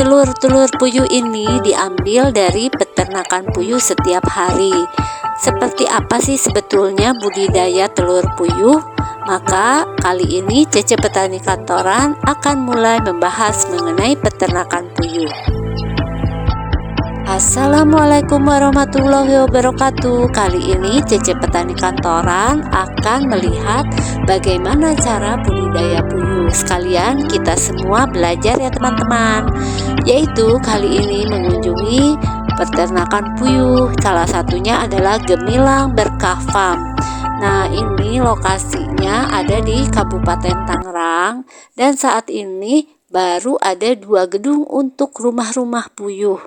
Telur-telur puyuh ini diambil dari peternakan puyuh setiap hari. Seperti apa sih sebetulnya budidaya telur puyuh? Maka kali ini Cece Petani Kantoran akan mulai membahas mengenai peternakan puyuh. Assalamualaikum warahmatullahi wabarakatuh. Kali ini Cece Petani Kantoran akan melihat bagaimana cara budidaya puyuh. Sekalian kita semua belajar ya teman-teman. Yaitu kali ini mengunjungi peternakan puyuh. Salah satunya adalah Gemilang Berkah Farm. Nah, ini lokasinya ada di Kabupaten Tangerang dan saat ini baru ada 2 gedung untuk rumah-rumah puyuh.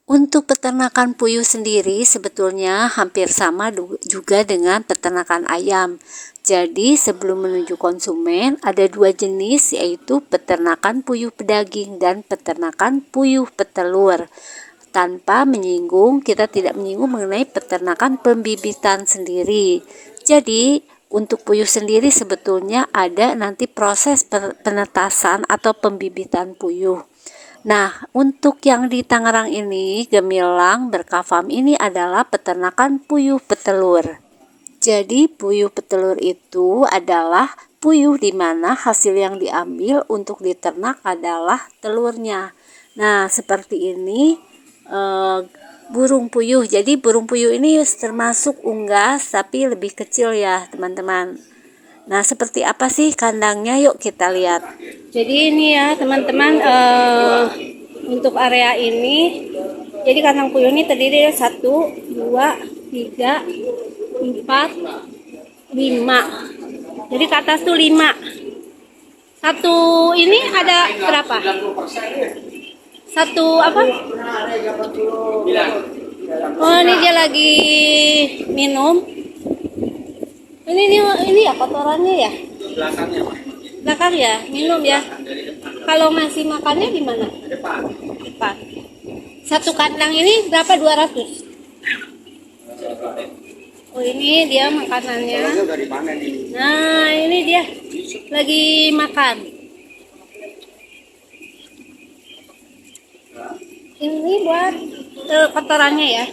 Untuk peternakan puyuh sendiri sebetulnya hampir sama juga dengan peternakan ayam. Jadi sebelum menuju konsumen ada 2 jenis, yaitu peternakan puyuh pedaging dan peternakan puyuh petelur. Tanpa menyinggung, kita tidak menyinggung mengenai peternakan pembibitan sendiri. Jadi untuk puyuh sendiri sebetulnya ada nanti proses penetasan atau pembibitan puyuh. Nah, untuk yang di Tangerang ini, Gemilang Berkah Farm ini adalah peternakan puyuh petelur. Jadi, puyuh petelur itu adalah puyuh di mana hasil yang diambil untuk diternak adalah telurnya. Nah, seperti ini burung puyuh. Jadi, burung puyuh ini termasuk unggas tapi lebih kecil ya, teman-teman. Nah, seperti apa sih kandangnya? Yuk kita lihat. Jadi ini ya teman-teman, untuk area ini, jadi kandang puyuh ini terdiri dari 1, 2, 3, 4, 5. Jadi ke atas tuh 5. Satu ini ada berapa? Satu apa? Oh, ini dia lagi minum. Ini ya kotorannya ya? Belakang ya, minum ya. Kalau ngasih makannya di mana? Depan. Satu kandang ini berapa? 200. Oh, ini dia makanannya. Nah, ini dia lagi makan. Ini buat kotorannya ya.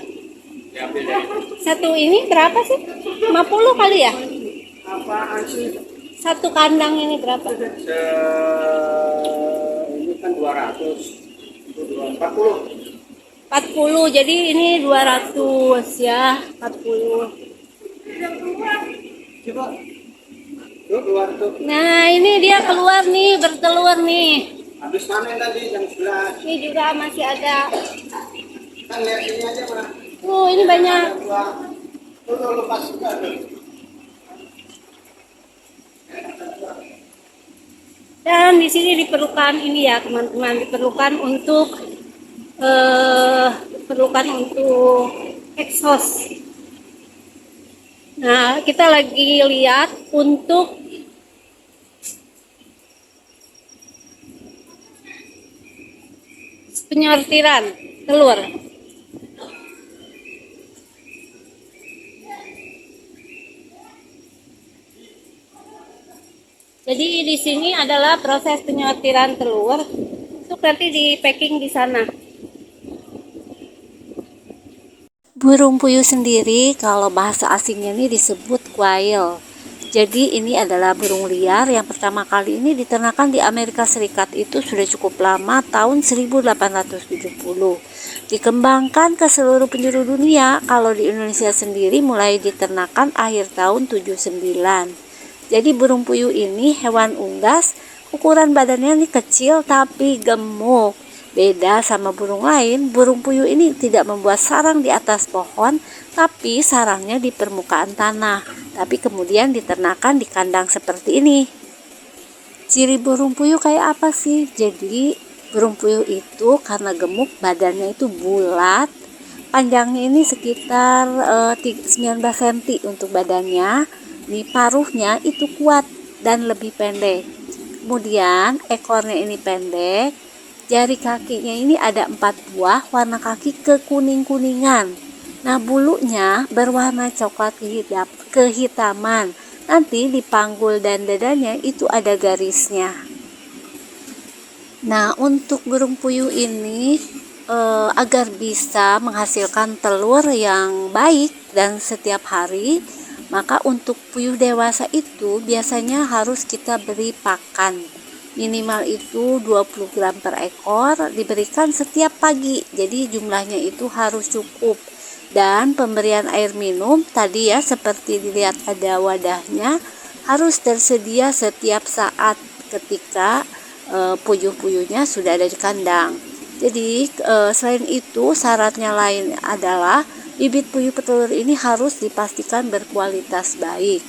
Satu ini berapa sih? 50 kali ya? Satu kandang ini berapa? Ini kan 200. 40. Jadi ini 200 ya, 40. Coba. Tuh keluar tuh. Nah, ini dia keluar nih, bertelur nih. Habis panen tadi jam 11. Ini juga masih ada. Kan lihat ini aja, Pak. Oh, ini banyak. Tuh lepas juga tuh. Dan di sini diperlukan ini ya teman-teman, diperlukan untuk exhaust. Nah, kita lagi lihat untuk penyortiran telur. Jadi di sini adalah proses penyortiran telur untuk nanti di packing di sana. Burung puyuh sendiri kalau bahasa asingnya ini disebut quail. Jadi ini adalah burung liar yang pertama kali ini diternakan di Amerika Serikat, itu sudah cukup lama, tahun 1870. Dikembangkan ke seluruh penjuru dunia. Kalau di Indonesia sendiri mulai diternakan akhir tahun 79. Jadi burung puyuh ini hewan unggas, ukuran badannya ini kecil tapi gemuk. Beda sama burung lain, burung puyuh ini tidak membuat sarang di atas pohon, tapi sarangnya di permukaan tanah. Tapi kemudian diternakan di kandang seperti ini. Ciri burung puyuh kayak apa sih? Jadi burung puyuh itu karena gemuk, badannya itu bulat, panjangnya ini sekitar 19 cm untuk badannya. Nih, paruhnya itu kuat dan lebih pendek. Kemudian ekornya ini pendek. Jari kakinya ini ada 4 buah, warna kaki kekuning-kuningan. Nah, bulunya berwarna coklat kehitaman. Nanti di panggul dan dadanya itu ada garisnya. Nah, untuk burung puyuh ini agar bisa menghasilkan telur yang baik dan setiap hari, maka untuk puyuh dewasa itu biasanya harus kita beri pakan. Minimal itu 20 gram per ekor, diberikan setiap pagi. Jadi jumlahnya itu harus cukup. Dan pemberian air minum tadi ya, seperti dilihat ada wadahnya, harus tersedia setiap saat ketika puyuh-puyuhnya sudah ada di kandang. Jadi selain itu syaratnya lain adalah bibit puyuh petelur ini harus dipastikan berkualitas baik.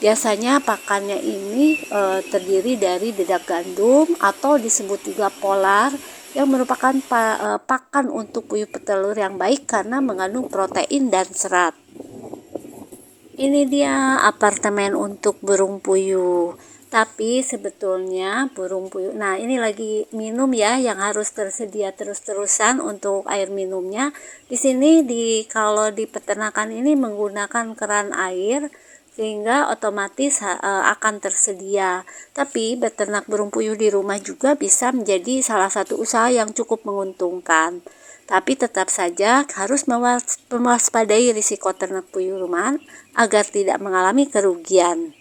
Biasanya pakannya ini terdiri dari dedak gandum atau disebut juga polar, yang merupakan pakan untuk puyuh petelur yang baik karena mengandung protein dan serat. Ini dia apartemen untuk burung puyuh. Tapi sebetulnya burung puyuh, nah ini lagi minum ya, yang harus tersedia terus-terusan untuk air minumnya. Di sini kalau di peternakan ini menggunakan keran air, sehingga otomatis akan tersedia. Tapi beternak burung puyuh di rumah juga bisa menjadi salah satu usaha yang cukup menguntungkan. Tapi tetap saja harus mewaspadai risiko ternak puyuh rumahan agar tidak mengalami kerugian.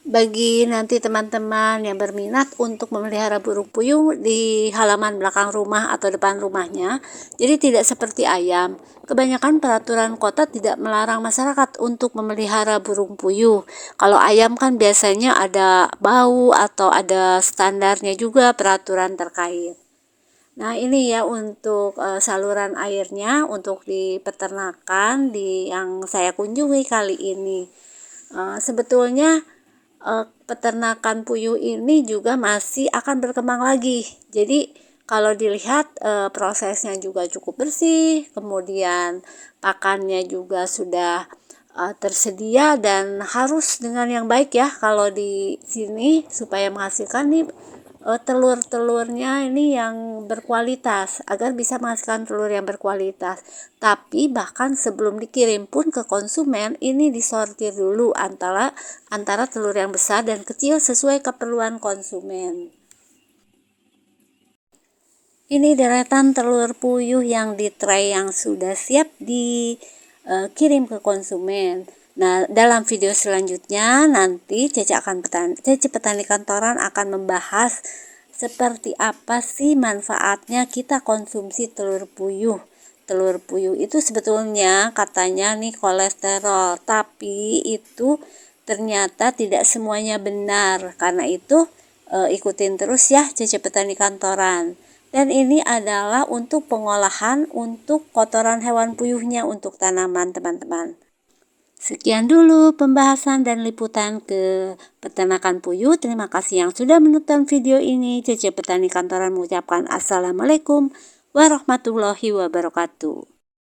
Bagi nanti teman-teman yang berminat untuk memelihara burung puyuh di halaman belakang rumah atau depan rumahnya, jadi tidak seperti ayam. Kebanyakan peraturan kota tidak melarang masyarakat untuk memelihara burung puyuh. Kalau ayam kan biasanya ada bau atau ada standarnya juga peraturan terkait. Nah, ini ya untuk saluran airnya untuk di peternakan yang saya kunjungi kali ini. Sebetulnya peternakan puyuh ini juga masih akan berkembang lagi. Jadi kalau dilihat prosesnya juga cukup bersih, kemudian pakannya juga sudah tersedia dan harus dengan yang baik ya kalau di sini supaya menghasilkan nih telur-telurnya ini yang berkualitas, agar bisa menghasilkan telur yang berkualitas. Tapi bahkan sebelum dikirim pun ke konsumen, ini disortir dulu antara telur yang besar dan kecil sesuai keperluan konsumen. Ini deretan telur puyuh yang di tray yang sudah siap dikirim ke konsumen. Nah, dalam video selanjutnya nanti Cece Petani Kantoran akan membahas seperti apa sih manfaatnya kita konsumsi telur puyuh. Telur puyuh itu sebetulnya katanya nih kolesterol, tapi itu ternyata tidak semuanya benar. Karena itu ikutin terus ya Cece Petani Kantoran. Dan ini adalah untuk pengolahan untuk kotoran hewan puyuhnya untuk tanaman, teman-teman. Sekian dulu pembahasan dan liputan ke peternakan puyuh. Terima kasih yang sudah menonton video ini. Cece Petani Kantoran mengucapkan Assalamualaikum warahmatullahi wabarakatuh.